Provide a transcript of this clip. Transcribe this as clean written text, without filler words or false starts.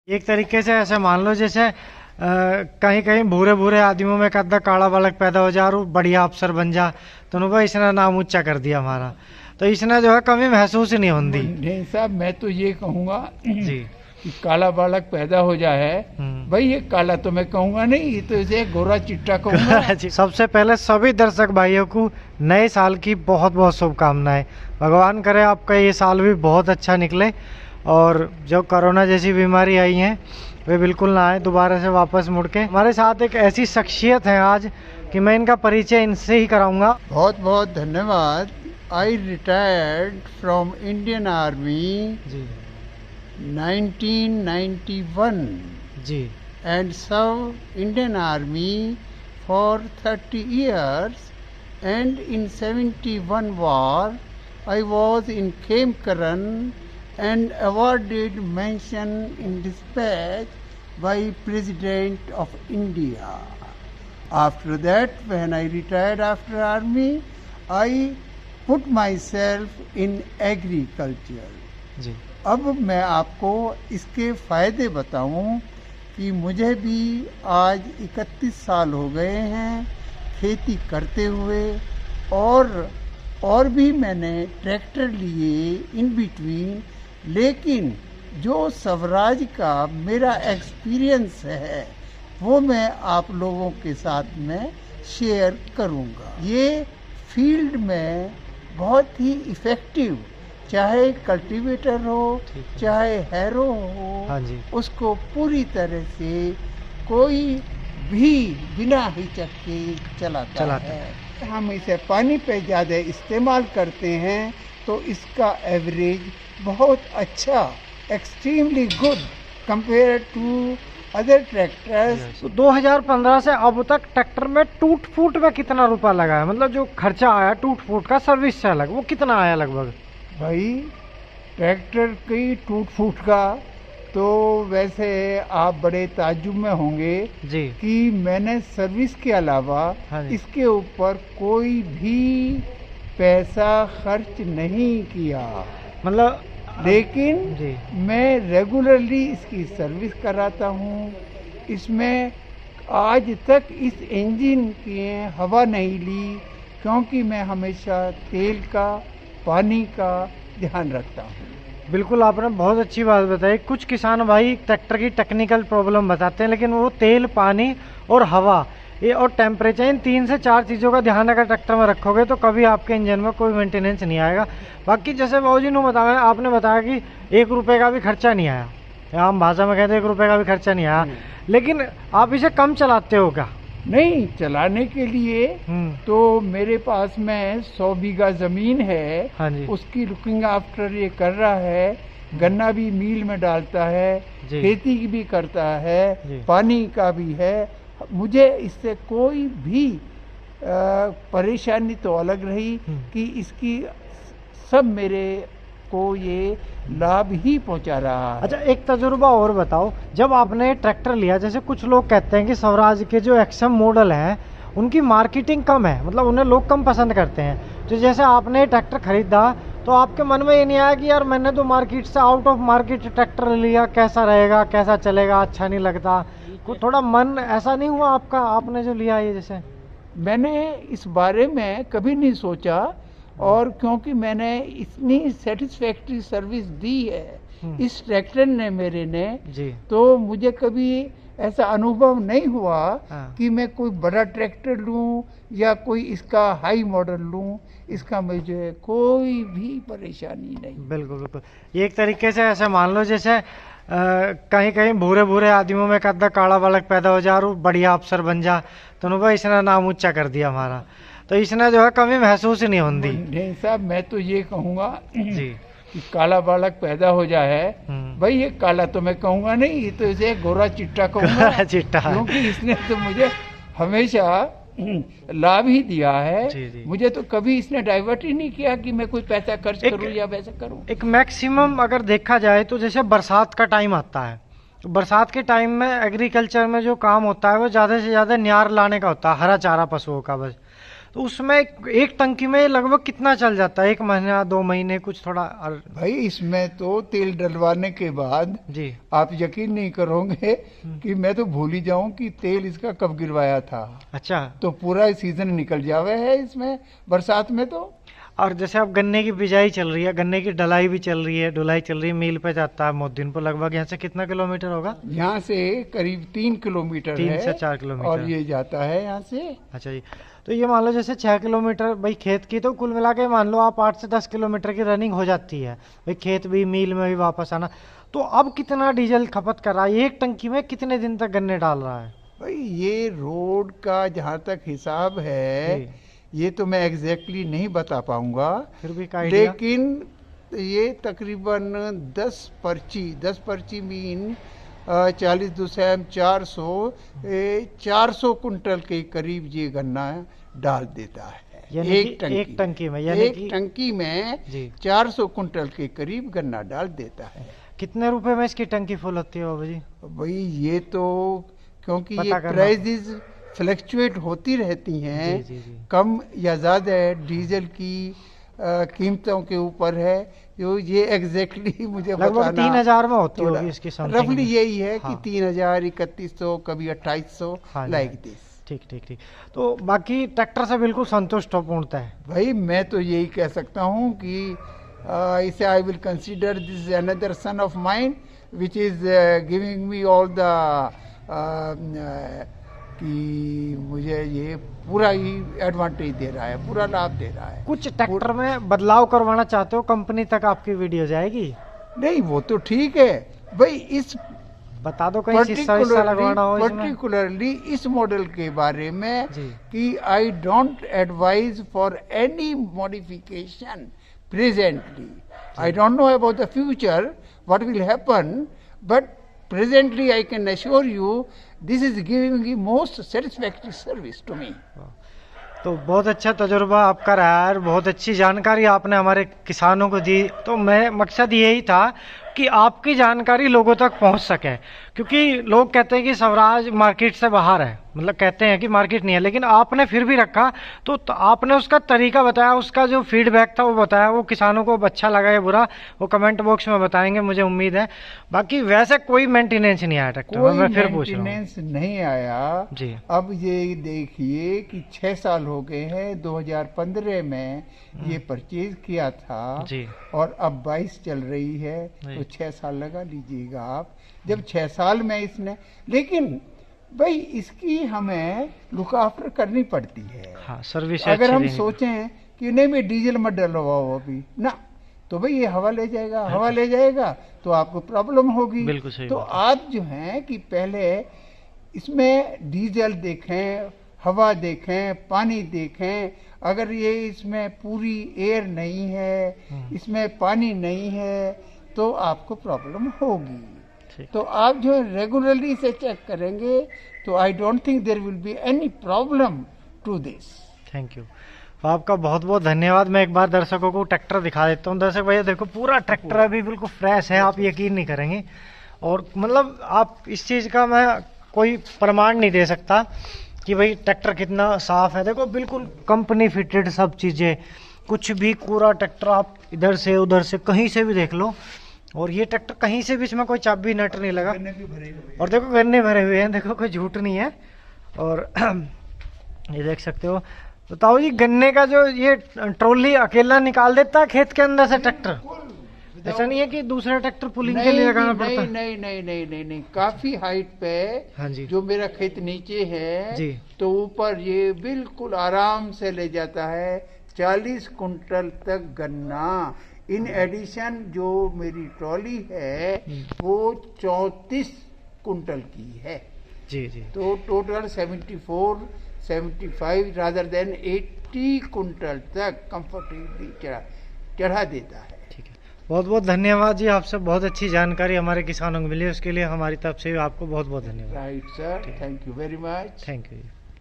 एक तरीके से ऐसे मान लो जैसे कहीं कहीं भूरे भूरे आदमियों में कद्दा काला बालक पैदा हो जा और बढ़िया अफसर बन जा, तो भाई इसने नाम ऊंचा कर दिया हमारा, तो इसने जो है कमी महसूस ही नहीं होती। नहीं साहब, मैं तो ये कहूँगा जी कि काला बालक पैदा हो जाए, भाई ये काला तो मैं कहूँगा नहीं, ये तो इसे गोरा चिट्टा कहूँगा। जी, सबसे पहले सभी दर्शक भाइयों को नए साल की बहुत बहुत शुभकामनाएं। भगवान करे आपका ये साल भी बहुत अच्छा निकले और जो कोरोना जैसी बीमारी आई है वे बिल्कुल ना आए दोबारा से वापस मुड़ के। हमारे साथ एक ऐसी शख्सियत है आज कि मैं इनका परिचय इनसे ही कराऊंगा। बहुत बहुत धन्यवाद। I retired from Indian army जी 1991 जी and served Indian Army for 30 years, and in 71 war I was in Khemkaran and awarded mention in dispatch by President of India. After that, when I retired after army, I put myself in agriculture. जी अब मैं आपको इसके फायदे बताऊं कि मुझे भी आज 31 साल हो गए हैं खेती करते हुए, और भी मैंने ट्रैक्टर लिए इन बिटवीन, लेकिन जो स्वराज का मेरा एक्सपीरियंस है वो मैं आप लोगों के साथ में शेयर करूंगा। ये फील्ड में बहुत ही इफ़ेक्टिव, चाहे कल्टीवेटर हो चाहे हैरो हो, हाँ जी, उसको पूरी तरह से कोई भी बिना हिचक के चलाता है। हम इसे पानी पे ज़्यादा इस्तेमाल करते हैं तो इसका एवरेज बहुत अच्छा, extremely good compare to other tractors. तो 2015 से अब तक ट्रैक्टर में टूट फूट में कितना रुपया लगा है? मतलब जो खर्चा आया टूट फूट का सर्विस से अलग, वो कितना आया लगभग? भाई ट्रैक्टर की टूट फूट का तो वैसे आप बड़े ताज्जुब में होंगे जी कि मैंने सर्विस के अलावा हाँ जी। इसके ऊपर कोई भी पैसा खर्च नहीं किया, मतलब लेकिन जी मैं रेगुलरली इसकी सर्विस कराता हूँ। इसमें आज तक इस इंजन की हवा नहीं ली, क्योंकि मैं हमेशा तेल का पानी का ध्यान रखता हूँ। बिल्कुल, आपने बहुत अच्छी बात बताई। कुछ किसान भाई ट्रैक्टर की टेक्निकल प्रॉब्लम बताते हैं, लेकिन वो तेल, पानी और हवा ये और टेम्परेचर, इन 3 से 4 चीज़ों का ध्यान अगर ट्रैक्टर में रखोगे तो कभी आपके इंजन में कोई मेंटेनेंस नहीं आएगा। बाकी जैसे बाबूजी ने बताया, आपने बताया कि 1 रुपये का भी खर्चा नहीं आया, आम भाषा में कहते हैं 1 रुपये का भी खर्चा नहीं आया, लेकिन आप इसे कम चलाते हो क्या? नहीं, चलाने के लिए तो मेरे पास में 100 बीघा जमीन है। हाँ जी, उसकी लुकिंग आफ्टर ये कर रहा है, गन्ना भी मील में डालता है, खेती की भी करता है, पानी का भी है। मुझे इससे कोई भी परेशानी तो अलग रही कि इसकी सब मेरे को ये लाभ ही पहुंचा रहा है। अच्छा, एक तजुर्बा और बताओ, जब आपने ट्रैक्टर लिया, जैसे कुछ लोग कहते हैं कि स्वराज के जो एक्सएम मॉडल हैं उनकी मार्केटिंग कम है, मतलब उन्हें लोग कम पसंद करते हैं, तो जैसे आपने ट्रैक्टर खरीदा तो आपके मन में ये नहीं आया कि यार मैंने तो मार्केट से आउट ऑफ मार्केट ट्रैक्टर लिया, कैसा रहेगा, कैसा चलेगा, अच्छा नहीं लगता, थोड़ा मन ऐसा नहीं हुआ आपका, आपने जो लिया ये? जैसे मैंने इस बारे में कभी नहीं सोचा, और क्योंकि मैंने इतनी सेटिस्फैक्ट्री सर्विस दी है इस ट्रैक्टर ने मेरे ने जी, तो मुझे कभी ऐसा अनुभव नहीं हुआ कि मैं कोई बड़ा ट्रैक्टर लूं या कोई इसका हाई मॉडल लूं। इसका मुझे कोई भी परेशानी नहीं। बिल्कुल बिल्कुल। ये एक तरीके से ऐसे मान लो जैसे कहीं कहीं भूरे भूरे आदमियों में कद्दा काला बालक पैदा हो जा और बढ़िया अफसर बन जा, तो भाई इसने नाम ऊंचा कर दिया हमारा, तो इसने जो है कमी महसूस ही नहीं होती। नहीं साहब, मैं तो ये कहूँगा जी कि काला बालक पैदा हो जाए, भाई ये काला तो मैं कहूँगा नहीं, ये तो इसे गोरा चिट्टा कहूँगा। चिट्टा, क्योंकि इसने तो मुझे हमेशा लाभ ही दिया है। जी। मुझे तो कभी इसने डाइवर्ट ही नहीं किया कि मैं कोई पैसा खर्च करूं या वैसा करूं। एक मैक्सिमम अगर देखा जाए तो जैसे बरसात का टाइम आता है, तो बरसात के टाइम में एग्रीकल्चर में जो काम होता है वो ज़्यादा से ज़्यादा न्यार लाने का होता है, हरा चारा पशुओं का बस। तो उसमें एक टंकी में लगभग कितना चल जाता है, 1 महीना 2 महीने कुछ थोड़ा भाई इसमें तो तेल डलवाने के बाद जी आप यकीन नहीं करोगे कि मैं तो भूल ही जाऊं कि तेल इसका कब गिरवाया था। अच्छा। तो पूरा सीजन निकल जावे है इसमें बरसात में तो। और जैसे अब गन्ने की बिजाई चल रही है, गन्ने की डलाई भी चल रही है, ढुलाई चल रही है, मिल पे जाता है मोहद्दीनपुर, लगभग यहाँ से कितना किलोमीटर होगा? यहाँ से करीब 3 किलोमीटर 3 से 4 किलोमीटर और ये जाता है यहाँ से। अच्छा जी। तो ये मान लो जैसे 6 किलोमीटर भाई खेत की, तो कुल मिला के मान लो आप 8 से 10 किलोमीटर की रनिंग हो जाती है भाई, खेत भी मील में भी वापस आना। तो अब कितना डीजल खपत कर रहा है, एक टंकी में कितने दिन तक गन्ने डाल रहा है? भाई ये रोड का जहाँ तक हिसाब है ये तो मैं एग्जैक्टली नहीं बता पाऊंगा, फिर भी लेकिन ये तकरीबन 10 पर्ची मीन 40 दुसैम 400 कुंटल के करीब ये गन्ना डाल देता है एक टंकी में। एक टंकी में 400 कुंटल के करीब गन्ना डाल देता है। कितने रुपए में इसकी टंकी फुल होती है बाबू जी? भाई ये तो क्योंकि ये प्राइसेस फ्लक्चुएट होती रहती हैं, कम या ज़्यादा डीजल की कीमतों के ऊपर है। जो ये एग्जैक्टली मुझे लगभग 3000 में होती होगी इसकी समथिंग। रफली यही है कि 3000, 3100, कभी 2800 लाइक दिस। ठीक ठीक ठीक। तो बाकी ट्रैक्टर से बिल्कुल संतुष्ट हो पूर्णतः है? भाई मैं तो यही कह सकता हूँ कि इसे I will consider this another son of mine which is giving me all the कि मुझे ये पूरा ही एडवांटेज दे रहा है, पूरा लाभ दे रहा है। कुछ ट्रैक्टर में बदलाव करवाना चाहते हो, कंपनी तक आपकी वीडियो जाएगी? नहीं वो तो ठीक है भाई, इस बता दो कहीं शीशा लगवाना हो पर्टिकुलरली इस मॉडल के बारे में कि I don't advise for any modification presently. I don't know about the future what will happen, but presently I can assure you this is giving me most satisfactory service to me. तो बहुत अच्छा तजुर्बा आपका रहा है, बहुत अच्छी जानकारी आपने हमारे किसानों को दी। तो मैं मकसद यही था कि आपकी जानकारी लोगों तक पहुंच सके, क्योंकि लोग कहते हैं कि स्वराज मार्केट से बाहर है, मतलब कहते हैं कि मार्केट नहीं है, लेकिन आपने फिर भी रखा। तो आपने उसका तरीका बताया, उसका जो फीडबैक था वो बताया, वो किसानों को अच्छा लगा या बुरा वो कमेंट बॉक्स में बताएंगे, मुझे उम्मीद है। बाकी वैसे कोई मेंटेनेंस नहीं आया ट्रैक्टर में, मैं फिर पूछ रहा हूं। मेंटेनेंस नहीं आया जी। अब ये देखिए कि 6 साल हो गए हैं, 2015 में ये परचेज किया था जी, और अब 22 चल रही है, तो 6 साल लगा लीजिएगा आप। जब 6 साल में इसने, लेकिन भाई इसकी हमें लुक आफ्टर करनी पड़ती है। हाँ, सर्विस अगर हम सोचें कि नहीं मैं डीजल मत डलवाओ अभी ना, तो भाई ये हवा ले जाएगा, हवा ले जाएगा तो आपको प्रॉब्लम होगी। बिल्कुल सही। तो आप जो है कि पहले इसमें डीजल देखें, हवा देखें, पानी देखें। अगर ये इसमें पूरी एयर नहीं है, इसमें पानी नहीं है, तो आपको प्रॉब्लम होगी। तो आप जो रेगुलरली से चेक करेंगे तो I don't think there will be any problem to this. Thank you, आपका बहुत बहुत धन्यवाद। मैं एक बार दर्शकों को ट्रैक्टर दिखा देता हूँ। दर्शक भैया देखो, पूरा ट्रैक्टर अभी बिल्कुल फ्रेश है, आप यकीन नहीं करेंगे। और मतलब आप इस चीज़ का मैं कोई प्रमाण नहीं दे सकता कि भाई ट्रैक्टर कितना साफ है। देखो बिल्कुल कंपनी फिटेड सब चीज़ें, कुछ भी पूरा ट्रैक्टर आप इधर से उधर से कहीं से भी देख लो। और ये ट्रैक्टर कहीं से भी इसमें कोई चाबी नट नहीं लगा, और देखो गन्ने भरे हुए हैं, देखो कोई झूठ नहीं है। और ये देख सकते हो। बताओ जी, गन्ने का जो ये ट्रॉली अकेला निकाल देता है खेत के अंदर से ट्रैक्टर? ऐसा नहीं है कि दूसरा ट्रैक्टर पुलिंग के लिए लगाना पड़ता है? नहीं नहीं नहीं नहीं नहीं, काफी हाइट पे हाँ जी, जो मेरा खेत नीचे है जी, तो ऊपर ये बिल्कुल आराम से ले जाता है 40 कुंटल तक गन्ना। इन एडिशन जो मेरी ट्रॉली है वो 34 कुंटल की है जी जी। तो टोटल 75 रादर देन 80 कुंटल तक कंफर्टेबली चढ़ा देता है। ठीक है, बहुत बहुत धन्यवाद जी, आपसे बहुत अच्छी जानकारी हमारे किसानों को मिली, उसके लिए हमारी तरफ से आपको बहुत बहुत धन्यवाद। Right sir, thank you very much. Thank you.